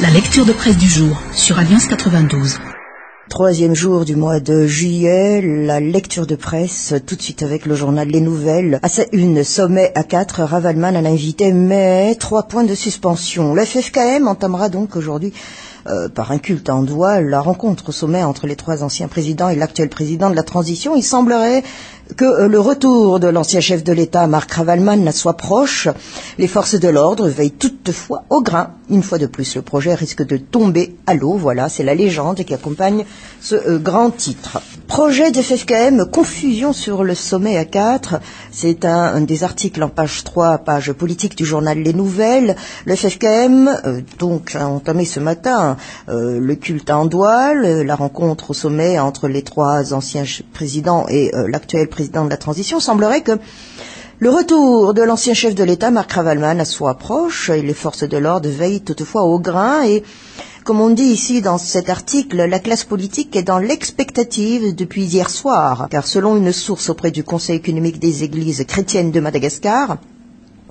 La lecture de presse du jour sur Alliance 92. Troisième jour du mois de juillet, la lecture de presse, tout de suite avec le journal Les Nouvelles. À sa une, sommet à 4, Ravalman en invité, mais 3 points de suspension. Le FFKM entamera donc aujourd'hui, par un culte en doigt, la rencontre au sommet entre les 3 anciens présidents et l'actuel président de la transition. Il semblerait que le retour de l'ancien chef de l'État, Marc Ravalman, soit proche. Les forces de l'ordre veillent toutefois au grain. Une fois de plus, le projet risque de tomber à l'eau. Voilà, c'est la légende qui accompagne ce grand titre. Projet de FFKM, confusion sur le sommet à 4. C'est un des articles en page 3, page politique du journal Les Nouvelles. Le FFKM, donc, a entamé ce matin le culte en douale, la rencontre au sommet entre les 3 anciens présidents et l'actuel président de la transition. Semblerait que le retour de l'ancien chef de l'État, Marc Ravalman, soit proche, et les forces de l'ordre veillent toutefois au grain. Et comme on dit ici dans cet article, la classe politique est dans l'expectative depuis hier soir, car selon une source auprès du Conseil économique des églises chrétiennes de Madagascar,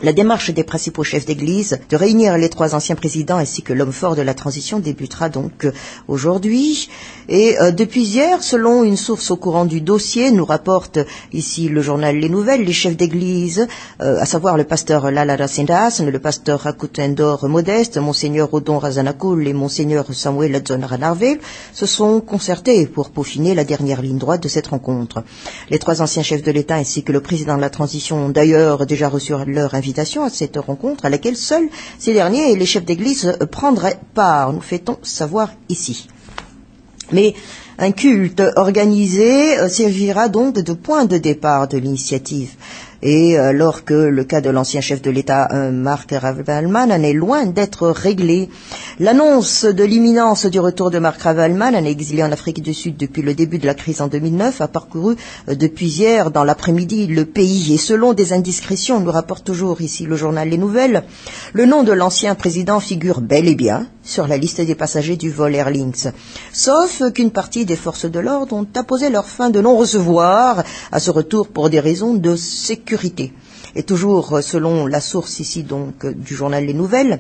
la démarche des principaux chefs d'église de réunir les 3 anciens présidents ainsi que l'homme fort de la transition débutera donc aujourd'hui. Et depuis hier, selon une source au courant du dossier, nous rapporte ici le journal Les Nouvelles, les chefs d'église, à savoir le pasteur Lalara Sendas, le pasteur Rakutendor Modeste, monseigneur Odon Razanakul et monseigneur Samuel Adzon Ranarvel, se sont concertés pour peaufiner la dernière ligne droite de cette rencontre. Les 3 anciens chefs de l'État ainsi que le président de la transition ont d'ailleurs déjà reçu leur invitation à cette rencontre à laquelle seuls ces derniers et les chefs d'église prendraient part, nous fait-on savoir ici. Mais un culte organisé servira donc de point de départ de l'initiative. Et alors que le cas de l'ancien chef de l'État, Marc Ravalman, en est loin d'être réglé. L'annonce de l'imminence du retour de Marc Ravalman, un exilé en Afrique du Sud depuis le début de la crise en 2009, a parcouru depuis hier dans l'après-midi le pays. Et selon des indiscrétions, nous rapporte toujours ici le journal Les Nouvelles, le nom de l'ancien président figure bel et bien sur la liste des passagers du vol Air Links. Sauf qu'une partie des forces de l'ordre ont apposé leur fin de non-recevoir à ce retour pour des raisons de sécurité. Et toujours selon la source ici donc du journal Les Nouvelles,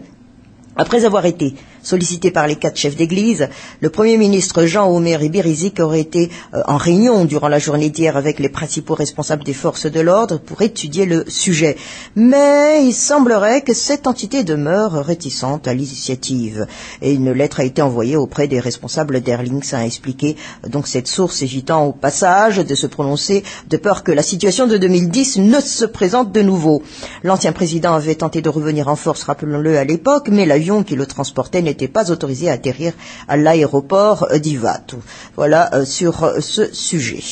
après avoir été sollicité par les 4 chefs d'église, le Premier ministre Jean-Omer Iberizik aurait été en réunion durant la journée d'hier avec les principaux responsables des forces de l'ordre pour étudier le sujet. Mais il semblerait que cette entité demeure réticente à l'initiative. Et une lettre a été envoyée auprès des responsables d'Air Links, a expliqué donc cette source, évitant au passage de se prononcer de peur que la situation de 2010 ne se présente de nouveau. L'ancien président avait tenté de revenir en force, rappelons-le à l'époque, mais l'avion qui le transportait n'était pas autorisé à atterrir à l'aéroport d'Ivatu. Voilà sur ce sujet.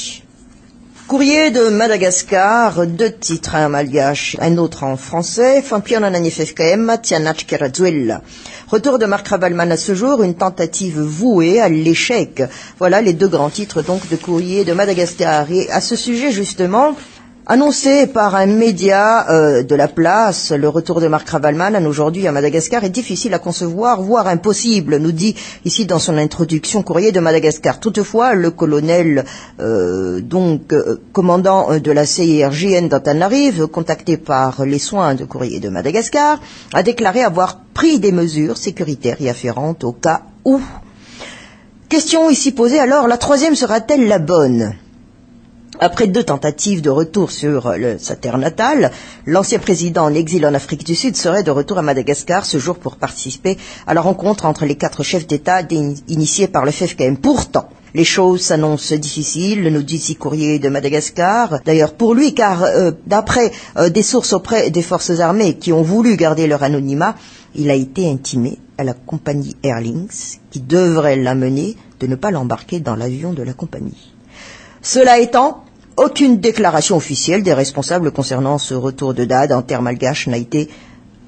Courrier de Madagascar, 2 titres, un malgache, un autre en français, Retour de Marc Ravalman à ce jour, une tentative vouée à l'échec. Voilà les 2 grands titres donc de Courrier de Madagascar. Et à ce sujet justement, annoncé par un média de la place, le retour de Marc Ravalman aujourd'hui à Madagascar est difficile à concevoir, voire impossible, nous dit ici dans son introduction Courrier de Madagascar. Toutefois, le colonel, commandant de la CIRJN d'Antananarive, contacté par les soins de Courrier de Madagascar, a déclaré avoir pris des mesures sécuritaires y afférentes au cas où. Question ici posée alors, la 3e sera-t-elle la bonne ? Après 2 tentatives de retour sur sa terre natale, l'ancien président en exil en Afrique du Sud serait de retour à Madagascar ce jour pour participer à la rencontre entre les 4 chefs d'État initiés par le FFKM. Pourtant, les choses s'annoncent difficiles, nous dit ici Courrier de Madagascar. D'ailleurs pour lui, car d'après des sources auprès des forces armées qui ont voulu garder leur anonymat, il a été intimé à la compagnie Air Links, qui devrait l'amener de ne pas l'embarquer dans l'avion de la compagnie. Cela étant, aucune déclaration officielle des responsables concernant ce retour de Dad en terre malgache n'a été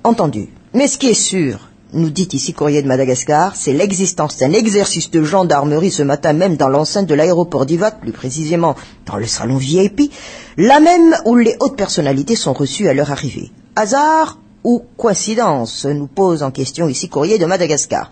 entendue. Mais ce qui est sûr, nous dit ici Courrier de Madagascar, c'est l'existence d'un exercice de gendarmerie ce matin même dans l'enceinte de l'aéroport d'Ivatu, plus précisément dans le salon VIP, là même où les hautes personnalités sont reçues à leur arrivée. Hasard ou coïncidence, nous pose en question ici Courrier de Madagascar.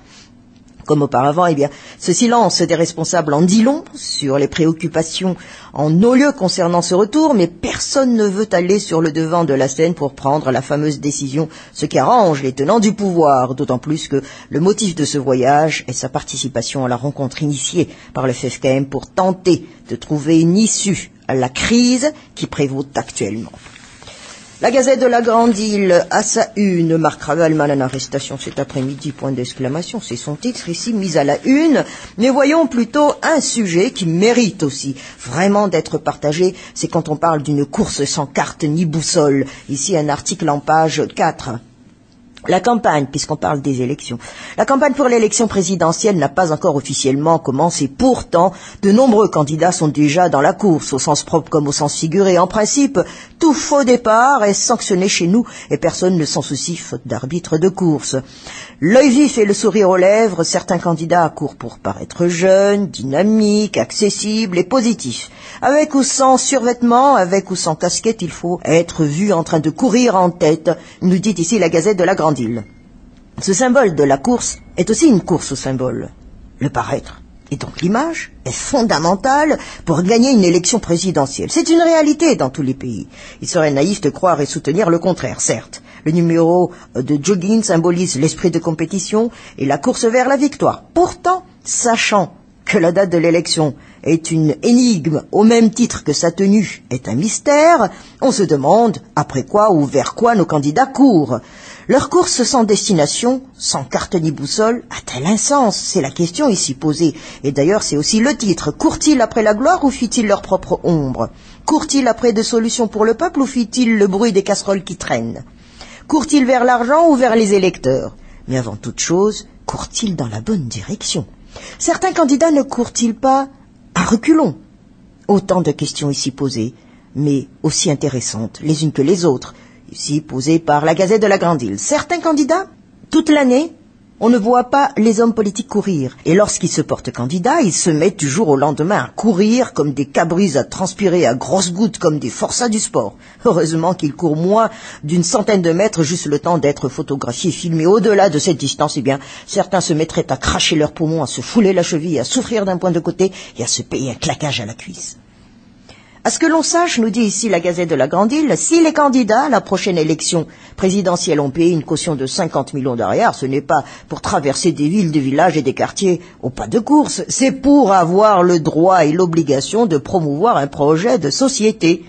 Comme auparavant, eh bien, ce silence des responsables en dit long sur les préoccupations en non-lieu concernant ce retour, mais personne ne veut aller sur le devant de la scène pour prendre la fameuse décision, ce qui arrange les tenants du pouvoir, d'autant plus que le motif de ce voyage est sa participation à la rencontre initiée par le FFKM pour tenter de trouver une issue à la crise qui prévaut actuellement. La Gazette de la Grande Île, à sa une, Marc Ravalman en arrestation cet après-midi, point d'exclamation, c'est son titre ici, mis à la une. Mais voyons plutôt un sujet qui mérite aussi vraiment d'être partagé, c'est quand on parle d'une course sans carte ni boussole. Ici, un article en page 4. La campagne, puisqu'on parle des élections, la campagne pour l'élection présidentielle n'a pas encore officiellement commencé. Pourtant, de nombreux candidats sont déjà dans la course, au sens propre comme au sens figuré. En principe, tout faux départ est sanctionné chez nous et personne ne s'en soucie faute d'arbitre de course. L'œil vif et le sourire aux lèvres, certains candidats courent pour paraître jeunes, dynamiques, accessibles et positifs. Avec ou sans survêtement, avec ou sans casquette, il faut être vu en train de courir en tête, nous dit ici la Gazette de la Grande Île. Ce symbole de la course est aussi une course au symbole. Le paraître, et donc l'image, est fondamentale pour gagner une élection présidentielle. C'est une réalité dans tous les pays. Il serait naïf de croire et soutenir le contraire, certes. Le numéro de jogging symbolise l'esprit de compétition et la course vers la victoire. Pourtant, sachant que la date de l'élection est une énigme au même titre que sa tenue est un mystère, on se demande après quoi ou vers quoi nos candidats courent. Leur course sans destination, sans carte ni boussole, a-t-elle un sens? C'est la question ici posée. Et d'ailleurs, c'est aussi le titre. Courent-ils après la gloire ou fuient-ils leur propre ombre? Courent-ils après des solutions pour le peuple ou fuient-ils le bruit des casseroles qui traînent? Courent-ils vers l'argent ou vers les électeurs? Mais avant toute chose, courent-ils dans la bonne direction? Certains candidats ne courent-ils pas à reculons? Autant de questions ici posées, mais aussi intéressantes les unes que les autres, ici posées par la Gazette de la Grande Île. Certains candidats, toute l'année, on ne voit pas les hommes politiques courir. Et lorsqu'ils se portent candidats, ils se mettent du jour au lendemain à courir comme des cabris à transpirer à grosses gouttes comme des forçats du sport. Heureusement qu'ils courent moins d'une centaine de mètres, juste le temps d'être photographiés, filmés. Au-delà de cette distance, eh bien, certains se mettraient à cracher leurs poumons, à se fouler la cheville, à souffrir d'un point de côté et à se payer un claquage à la cuisse. À ce que l'on sache, nous dit ici la Gazette de la Grande Île, si les candidats à la prochaine élection présidentielle ont payé une caution de 50 millions d'ariards, ce n'est pas pour traverser des villes, des villages et des quartiers au pas de course, c'est pour avoir le droit et l'obligation de promouvoir un projet de société.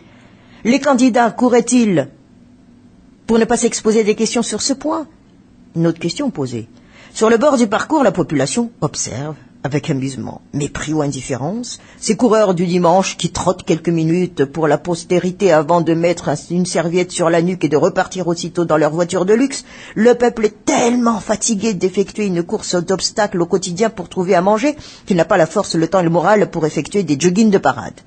Les candidats couraient-ils pour ne pas s'exposer des questions sur ce point? Une autre question posée. Sur le bord du parcours, la population observe avec amusement, mépris ou indifférence, ces coureurs du dimanche qui trottent quelques minutes pour la postérité avant de mettre une serviette sur la nuque et de repartir aussitôt dans leur voiture de luxe. Le peuple est tellement fatigué d'effectuer une course d'obstacles au quotidien pour trouver à manger qu'il n'a pas la force, le temps et le moral pour effectuer des joggings de parade.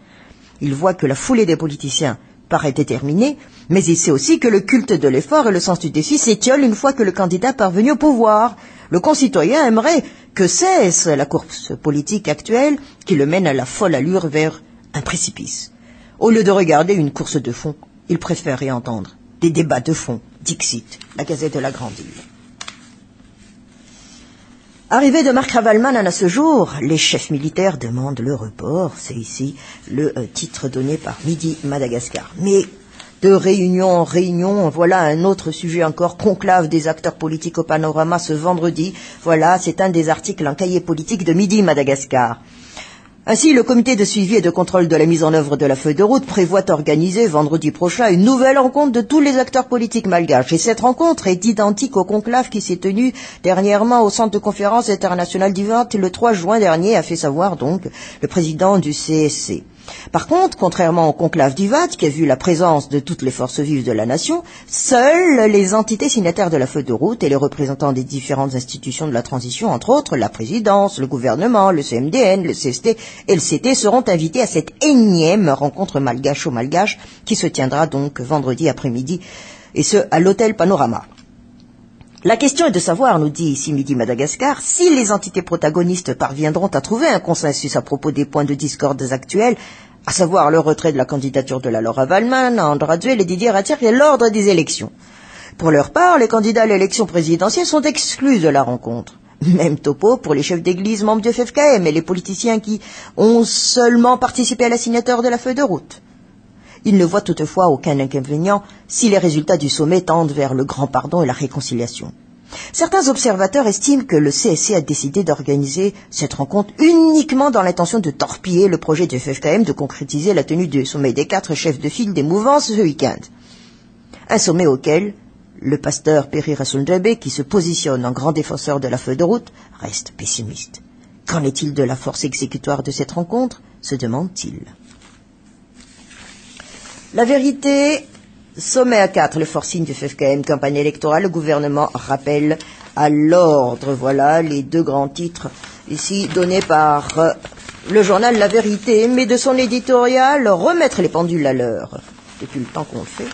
Il voit que la foulée des politiciens paraît déterminée, mais il sait aussi que le culte de l'effort et le sens du défi s'étiolent une fois que le candidat est parvenu au pouvoir. Le concitoyen aimerait que cesse la course politique actuelle qui le mène à la folle allure vers un précipice. Au lieu de regarder une course de fond, il préférerait entendre des débats de fond. Dixit, la Gazette de la Grande Île. Arrivée de Marc Ravalman à ce jour, les chefs militaires demandent le report. C'est ici le titre donné par Midi Madagascar. Mais de réunion en réunion, voilà un autre sujet encore, conclave des acteurs politiques au panorama ce vendredi. Voilà, c'est un des articles en cahier politique de Midi Madagascar. Ainsi, le comité de suivi et de contrôle de la mise en œuvre de la feuille de route prévoit organiser vendredi prochain une nouvelle rencontre de tous les acteurs politiques malgaches. Et cette rencontre est identique au conclave qui s'est tenu dernièrement au centre de conférence internationale d'Ivat le 3 juin dernier, a fait savoir donc le président du CSC. Par contre, contrairement au conclave d'Ivat, qui a vu la présence de toutes les forces vives de la nation, seules les entités signataires de la feuille de route et les représentants des différentes institutions de la transition, entre autres la présidence, le gouvernement, le CMDN, le CST et le CT, seront invités à cette énième rencontre malgache qui se tiendra donc vendredi après-midi, et ce, à l'hôtel Panorama. La question est de savoir, nous dit ici Midi Madagascar, si les entités protagonistes parviendront à trouver un consensus à propos des points de discorde actuels, à savoir le retrait de la candidature de la Laura Ravalman, Andra Duel et Didier Ratir et l'ordre des élections. Pour leur part, les candidats à l'élection présidentielle sont exclus de la rencontre. Même topo pour les chefs d'église membres du FFKM et les politiciens qui ont seulement participé à la signature de la feuille de route. Ils ne voient toutefois aucun inconvénient si les résultats du sommet tendent vers le grand pardon et la réconciliation. Certains observateurs estiment que le CSC a décidé d'organiser cette rencontre uniquement dans l'intention de torpiller le projet du FFKM de concrétiser la tenue du sommet des 4 chefs de file des mouvances ce week-end. Un sommet auquel le pasteur Peri Rasoul-Drebé, qui se positionne en grand défenseur de la feuille de route, reste pessimiste. Qu'en est-il de la force exécutoire de cette rencontre, se demande-t-il. La vérité, sommet à 4, le forcing du FFKM, campagne électorale, le gouvernement rappelle à l'ordre. Voilà les 2 grands titres ici donnés par le journal La Vérité, mais de son éditorial, remettre les pendules à l'heure. Depuis le temps qu'on le fait.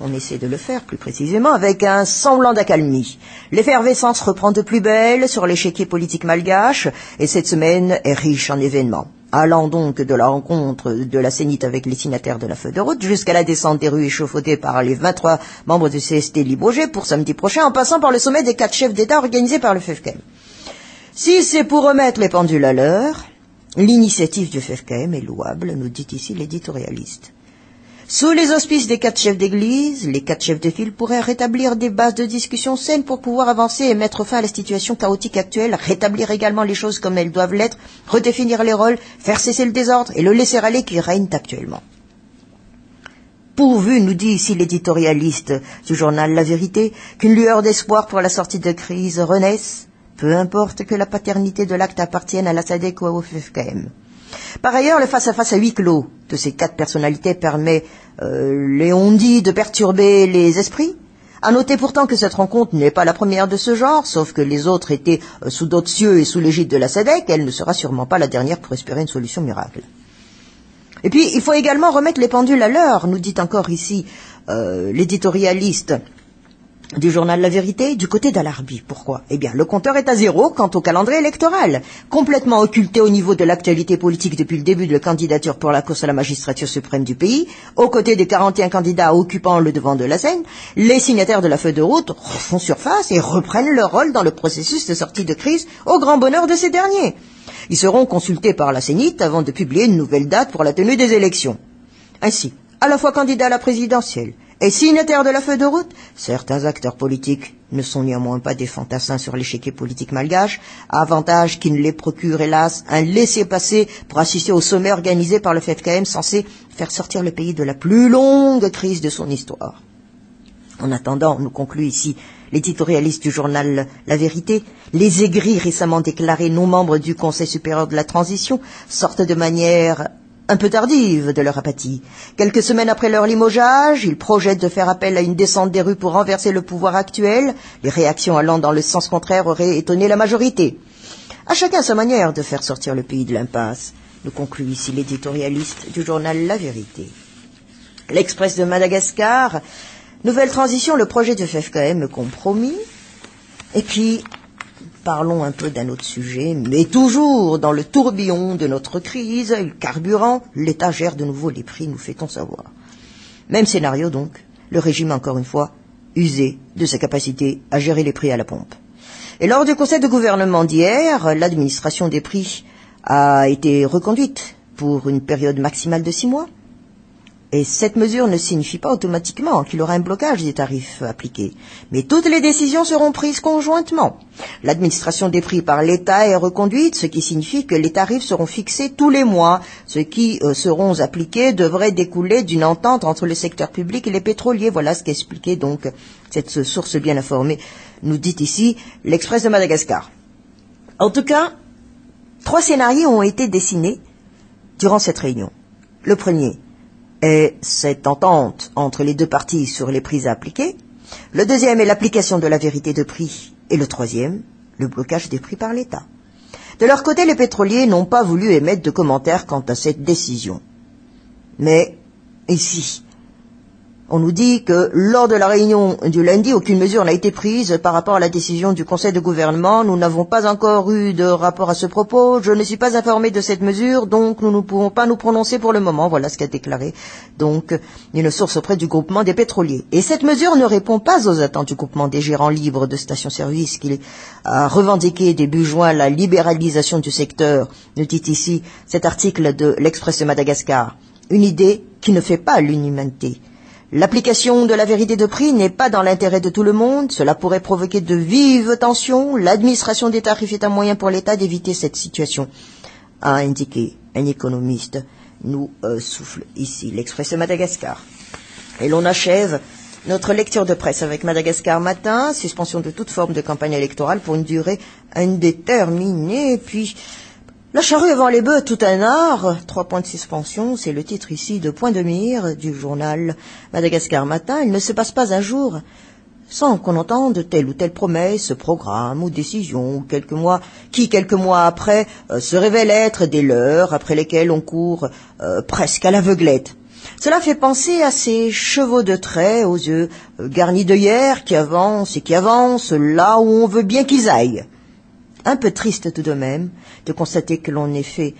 On essaie de le faire plus précisément avec un semblant d'accalmie. L'effervescence reprend de plus belle sur l'échiquier politique malgache et cette semaine est riche en événements. Allant donc de la rencontre de la Sénite avec les signataires de la feuille de route jusqu'à la descente des rues échauffoutées par les 23 membres du CST Libogé pour samedi prochain en passant par le sommet des 4 chefs d'État organisé par le FFKM. Si c'est pour remettre les pendules à l'heure, l'initiative du FFKM est louable, nous dit ici l'éditorialiste. Sous les auspices des 4 chefs d'église, les 4 chefs de file pourraient rétablir des bases de discussion saines pour pouvoir avancer et mettre fin à la situation chaotique actuelle, rétablir également les choses comme elles doivent l'être, redéfinir les rôles, faire cesser le désordre et le laisser-aller qui règne actuellement. Pourvu, nous dit ici l'éditorialiste du journal La Vérité, qu'une lueur d'espoir pour la sortie de crise renaisse, peu importe que la paternité de l'acte appartienne à la SADC ou au FFKM. Par ailleurs, le face-à-face à huis clos de ces 4 personnalités permet, Léon dit, de perturber les esprits. À noter pourtant que cette rencontre n'est pas la première de ce genre, sauf que les autres étaient sous d'autres cieux et sous l'égide de la SADC, elle ne sera sûrement pas la dernière pour espérer une solution miracle. Et puis, il faut également remettre les pendules à l'heure, nous dit encore ici l'éditorialiste du journal La Vérité, du côté d'Alarbi. Pourquoi? Eh bien, le compteur est à 0 quant au calendrier électoral. Complètement occulté au niveau de l'actualité politique depuis le début de la candidature pour la course à la magistrature suprême du pays, aux côtés des 41 candidats occupant le devant de la scène, les signataires de la feuille de route refont surface et reprennent leur rôle dans le processus de sortie de crise au grand bonheur de ces derniers. Ils seront consultés par la Sénite avant de publier une nouvelle date pour la tenue des élections. Ainsi, à la fois candidats à la présidentielle et signataires de la feuille de route, certains acteurs politiques ne sont néanmoins pas des fantassins sur l'échiquier politique malgache, avantage qui ne les procure hélas un laissez-passer pour assister au sommet organisé par le FFKM censé faire sortir le pays de la plus longue crise de son histoire. En attendant, nous conclut ici l'éditorialiste du journal La Vérité, les aigris récemment déclarés non membres du Conseil supérieur de la transition sortent de manière un peu tardive de leur apathie. Quelques semaines après leur limogeage, ils projettent de faire appel à une descente des rues pour renverser le pouvoir actuel. Les réactions allant dans le sens contraire auraient étonné la majorité. À chacun sa manière de faire sortir le pays de l'impasse, nous conclut ici l'éditorialiste du journal La Vérité. L'Express de Madagascar, nouvelle transition, le projet du FFKM compromis. Et puis, parlons un peu d'un autre sujet, mais toujours dans le tourbillon de notre crise, le carburant, l'État gère de nouveau les prix, nous fait-on savoir. Même scénario donc, le régime encore une fois, usé de sa capacité à gérer les prix à la pompe. Et lors du conseil de gouvernement d'hier, l'administration des prix a été reconduite pour une période maximale de 6 mois. Et cette mesure ne signifie pas automatiquement qu'il y aura un blocage des tarifs appliqués. Mais toutes les décisions seront prises conjointement. L'administration des prix par l'État est reconduite, ce qui signifie que les tarifs seront fixés tous les mois. Ceux qui seront appliqués devraient découler d'une entente entre le secteur public et les pétroliers. Voilà ce qu'expliquait donc cette source bien informée, nous dit ici l'Express de Madagascar. En tout cas, 3 scénarios ont été dessinés durant cette réunion. Le premier est cette entente entre les 2 parties sur les prix à appliquer. Le deuxième est l'application de la vérité de prix. Et le troisième, le blocage des prix par l'État. De leur côté, les pétroliers n'ont pas voulu émettre de commentaires quant à cette décision. Mais, ici, On nous dit que lors de la réunion du lundi, aucune mesure n'a été prise par rapport à la décision du Conseil de gouvernement. Nous n'avons pas encore eu de rapport à ce propos. Je ne suis pas informé de cette mesure, donc nous ne pouvons pas nous prononcer pour le moment. Voilà ce qu'a déclaré donc une source auprès du groupement des pétroliers. Et cette mesure ne répond pas aux attentes du groupement des gérants libres de stations-service qui a revendiqué début juin la libéralisation du secteur, nous dit ici cet article de l'Express de Madagascar. Une idée qui ne fait pas l'unanimité. L'application de la vérité de prix n'est pas dans l'intérêt de tout le monde. Cela pourrait provoquer de vives tensions. L'administration des tarifs est un moyen pour l'État d'éviter cette situation, a indiqué un économiste. Nous souffle ici l'Express de Madagascar. Et l'on achève notre lecture de presse avec Madagascar Matin, suspension de toute forme de campagne électorale pour une durée indéterminée. Puis la charrue avant les bœufs, tout un art, 3 points de suspension, c'est le titre ici de Point de mire du journal Madagascar Matin. Il ne se passe pas un jour sans qu'on entende telle ou telle promesse, programme ou décision, ou quelques mois après se révèlent être des leurs après lesquels on court presque à l'aveuglette. Cela fait penser à ces chevaux de trait aux yeux garnis d'œillères qui avancent et qui avancent là où on veut bien qu'ils aillent. Un peu triste tout de même de constater que l'on ait fait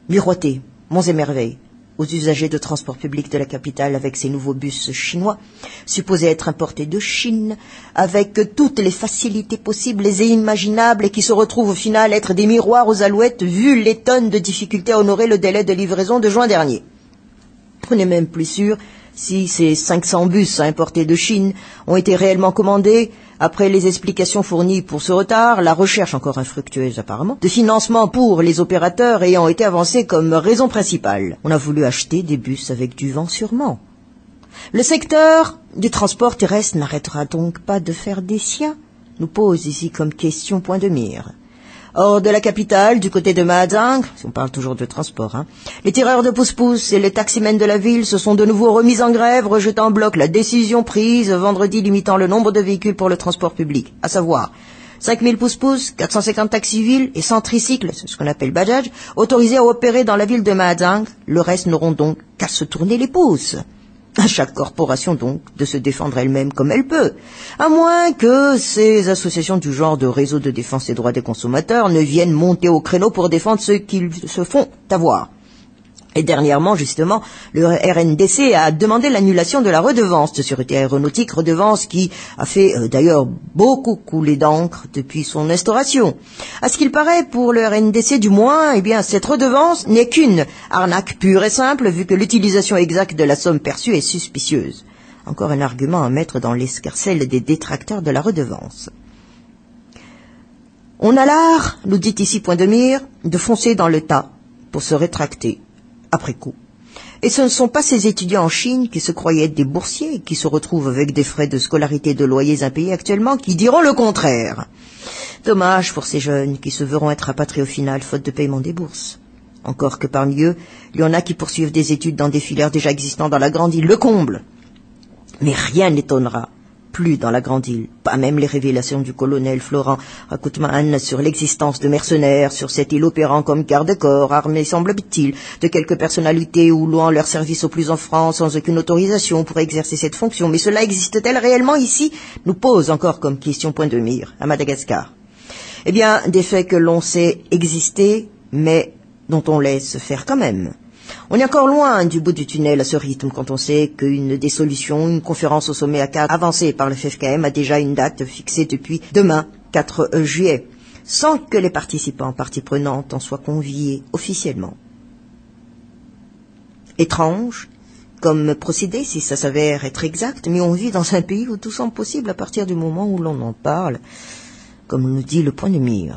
miroiter monts et merveilles aux usagers de transport public de la capitale avec ces nouveaux bus chinois, supposés être importés de Chine, avec toutes les facilités possibles et imaginables et qui se retrouvent au final être des miroirs aux alouettes vu les tonnes de difficultés à honorer le délai de livraison de juin dernier. On n'est même plus sûr si ces 500 bus importés de Chine ont été réellement commandés. Après les explications fournies pour ce retard, la recherche encore infructueuse apparemment, de financement pour les opérateurs ayant été avancée comme raison principale. On a voulu acheter des bus avec du vent sûrement. Le secteur du transport terrestre n'arrêtera donc pas de faire des siens, nous pose ici comme question Point de mire. Hors de la capitale, du côté de Mahajang, si on parle toujours de transport, les tireurs de pousse-pousse et les taximens de la ville se sont de nouveau remis en grève, rejetant en bloc la décision prise vendredi limitant le nombre de véhicules pour le transport public, à savoir 5000 pousse-pousse, 450 taxis-villes et 100 tricycles, c'est ce qu'on appelle bajaj, autorisés à opérer dans la ville de Mahajang. Le reste n'auront donc qu'à se tourner les pouces. À chaque corporation, donc, de se défendre elle-même comme elle peut. À moins que ces associations du genre de réseau de défense des droits des consommateurs ne viennent monter au créneau pour défendre ceux qu'ils se font avoir. Et dernièrement, justement, le RNDC a demandé l'annulation de la redevance de sûreté aéronautique, redevance qui a fait d'ailleurs beaucoup couler d'encre depuis son instauration. À ce qu'il paraît, pour le RNDC du moins, cette redevance n'est qu'une arnaque pure et simple, vu que l'utilisation exacte de la somme perçue est suspicieuse. Encore un argument à mettre dans l'escarcelle des détracteurs de la redevance. On a l'art, nous dit ici Point de mire, de foncer dans le tas pour se rétracter après coup. Et ce ne sont pas ces étudiants en Chine qui se croyaient être des boursiers, qui se retrouvent avec des frais de scolarité et de loyers impayés actuellement, qui diront le contraire. Dommage pour ces jeunes qui se verront être rapatriés au final, faute de paiement des bourses. Encore que parmi eux, il y en a qui poursuivent des études dans des filières déjà existantes dans la grande île, le comble. Mais rien n'étonnera plus dans la grande île, pas même les révélations du colonel Florent Rakutman sur l'existence de mercenaires sur cette île opérant comme garde-corps, armés semble-t-il de quelques personnalités ou louant leur service au plus en France sans aucune autorisation pour exercer cette fonction. Mais cela existe-t-elle réellement ici, nous pose encore comme question Point de mire à Madagascar. Des faits que l'on sait exister, mais dont on laisse faire quand même. On est encore loin du bout du tunnel à ce rythme quand on sait qu'une des solutions, une conférence au sommet A4 avancée par le FFKM a déjà une date fixée depuis demain, 4 juillet, sans que les participants, parties prenantes, en soient conviés officiellement. Étrange comme procédé, si ça s'avère être exact, mais on vit dans un pays où tout semble possible à partir du moment où l'on en parle, comme nous dit le Point de mire.